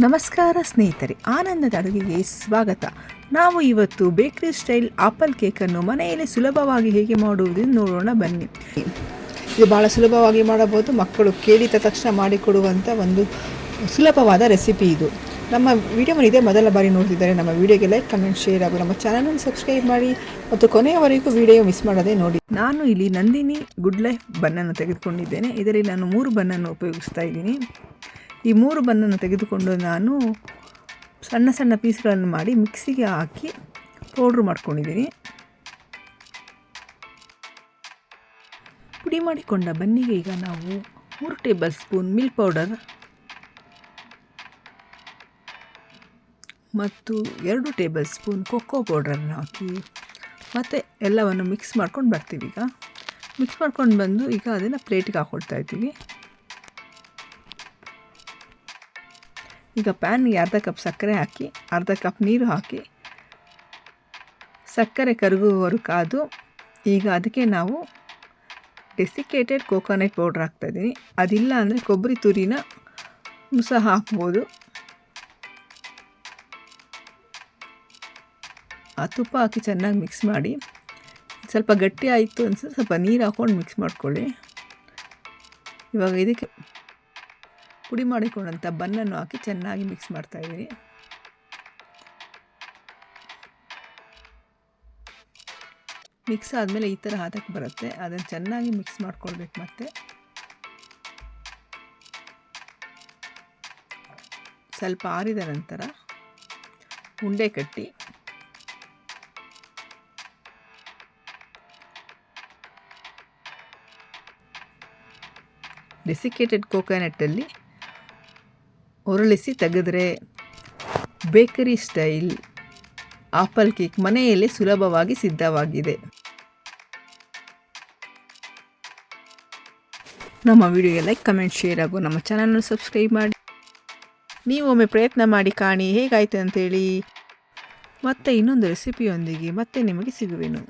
ನಮಸ್ಕಾರ ಸ್ನೇಹಿತರೆ, ಆನಂದದ ಅಡುಗೆಗೆ ಸ್ವಾಗತ. ನಾವು ಇವತ್ತು ಬೇಕರಿ ಸ್ಟೈಲ್ ಆಪಲ್ ಕೇಕನ್ನು ಮನೆಯಲ್ಲಿ ಸುಲಭವಾಗಿ ಹೇಗೆ ಮಾಡುವುದನ್ನು ನೋಡೋಣ ಬನ್ನಿ. ಇದು ಭಾಳ ಸುಲಭವಾಗಿ ಮಾಡಬಹುದು. ಮಕ್ಕಳು ಕೇಳಿದ ತಕ್ಷಣ ಮಾಡಿಕೊಡುವಂಥ ಒಂದು ಸುಲಭವಾದ ರೆಸಿಪಿ ಇದು. ನಮ್ಮ ವಿಡಿಯೋವನ್ನು ಇದೇ ಮೊದಲ ಬಾರಿ ನೋಡ್ತಿದ್ದಾರೆ, ನಮ್ಮ ವಿಡಿಯೋಗೆ ಲೈಕ್, ಕಮೆಂಟ್, ಶೇರ್ ಹಾಗೂ ನಮ್ಮ ಚಾನಲನ್ನು ಸಬ್ಸ್ಕ್ರೈಬ್ ಮಾಡಿ ಮತ್ತು ಕೊನೆಯವರೆಗೂ ವಿಡಿಯೋ ಮಿಸ್ ಮಾಡದೆ ನೋಡಿ. ನಾನು ಇಲ್ಲಿ ನಂದಿನಿ ಗುಡ್ ಲೈಫ್ ಬನ್ನನ್ನು ತೆಗೆದುಕೊಂಡಿದ್ದೇನೆ. ಇದರಲ್ಲಿ ನಾನು 3 ಬನ್ನನ್ನು ಉಪಯೋಗಿಸ್ತಾ ಇದ್ದೀನಿ. ಈ 3 ಬನ್ನನ್ನು ತೆಗೆದುಕೊಂಡು ನಾನು ಸಣ್ಣ ಸಣ್ಣ ಪೀಸ್ಗಳನ್ನು ಮಾಡಿ ಮಿಕ್ಸಿಗೆ ಹಾಕಿ ಪೌಡ್ರ್ ಮಾಡ್ಕೊಂಡಿದ್ದೀನಿ. ಪುಡಿ ಮಾಡಿಕೊಂಡ ಬನ್ನಿಗೆ ಈಗ ನಾವು 3 ಟೇಬಲ್ ಸ್ಪೂನ್ ಮಿಲ್ಕ್ ಪೌಡರ್ ಮತ್ತು 2 ಟೇಬಲ್ ಸ್ಪೂನ್ ಕೊಕ್ಕೋ ಪೌಡರನ್ನು ಹಾಕಿ ಮತ್ತು ಎಲ್ಲವನ್ನು ಮಿಕ್ಸ್ ಮಾಡ್ಕೊಂಡು ಬರ್ತೀವಿ. ಈಗ ಮಿಕ್ಸ್ ಮಾಡ್ಕೊಂಡು ಬಂದು ಈಗ ಅದನ್ನು ಪ್ಲೇಟಿಗೆ ಹಾಕ್ಕೊಳ್ತಾ ಇದ್ದೀವಿ. ಈಗ ಪ್ಯಾನ್ಗೆ ಅರ್ಧ ಕಪ್ ಸಕ್ಕರೆ ಹಾಕಿ ಅರ್ಧ ಕಪ್ ನೀರು ಹಾಕಿ ಸಕ್ಕರೆ ಕರಗುವವರು ಕಾದು ಈಗ ಅದಕ್ಕೆ ನಾವು ಡೆಸಿಕೇಟೆಡ್ ಕೋಕೋನಟ್ ಪೌಡ್ರ್ ಹಾಕ್ತಾಯಿದ್ದೀನಿ. ಅದಿಲ್ಲ ಅಂದರೆ ಕೊಬ್ಬರಿ ತುರಿನ ಸಹ ಹಾಕ್ಬೋದು. ಆ ತುಪ್ಪ ಹಾಕಿ ಚೆನ್ನಾಗಿ ಮಿಕ್ಸ್ ಮಾಡಿ. ಸ್ವಲ್ಪ ಗಟ್ಟಿ ಆಯಿತು ಅನಿಸಿದ್ರೆ ಸ್ವಲ್ಪ ನೀರು ಹಾಕ್ಕೊಂಡು ಮಿಕ್ಸ್ ಮಾಡ್ಕೊಳ್ಳಿ. ಇವಾಗ ಇದಕ್ಕೆ ಪುಡಿ ಮಾಡಿಕೊಂಡಂಥ ಬನ್ನನ್ನು ಹಾಕಿ ಚೆನ್ನಾಗಿ ಮಿಕ್ಸ್ ಮಾಡ್ತಾಯಿದ್ದೀನಿ. ಮಿಕ್ಸ್ ಆದಮೇಲೆ ಈ ಥರ ಹದಕ್ಕೆ ಬರುತ್ತೆ. ಅದನ್ನು ಚೆನ್ನಾಗಿ ಮಿಕ್ಸ್ ಮಾಡ್ಕೊಳ್ಬೇಕು. ಮತ್ತು ಸ್ವಲ್ಪ ಆರಿದ ನಂತರ ಉಂಡೆ ಕಟ್ಟಿ ಡೆಸಿಕೇಟೆಡ್ ಕೋಕೋನಟ್ಟಲ್ಲಿ ಉರುಳಿಸಿ ತೆಗೆದರೆ ಬೇಕರಿ ಸ್ಟೈಲ್ ಆಪಲ್ ಕೇಕ್ ಮನೆಯಲ್ಲೇ ಸುಲಭವಾಗಿ ಸಿದ್ಧವಾಗಿದೆ. ನಮ್ಮ ವಿಡಿಯೋಗೆ ಲೈಕ್, ಕಮೆಂಟ್, ಶೇರ್ ಹಾಗೂ ನಮ್ಮ ಚಾನಲನ್ನು ಸಬ್ಸ್ಕ್ರೈಬ್ ಮಾಡಿ. ನೀವು ಒಮ್ಮೆ ಪ್ರಯತ್ನ ಮಾಡಿ ಕಾಣಿ ಹೇಗಾಯಿತು ಅಂತೇಳಿ. ಮತ್ತೆ ಇನ್ನೊಂದು ರೆಸಿಪಿಯೊಂದಿಗೆ ಮತ್ತೆ ನಿಮಗೆ ಸಿಗುವೆನು.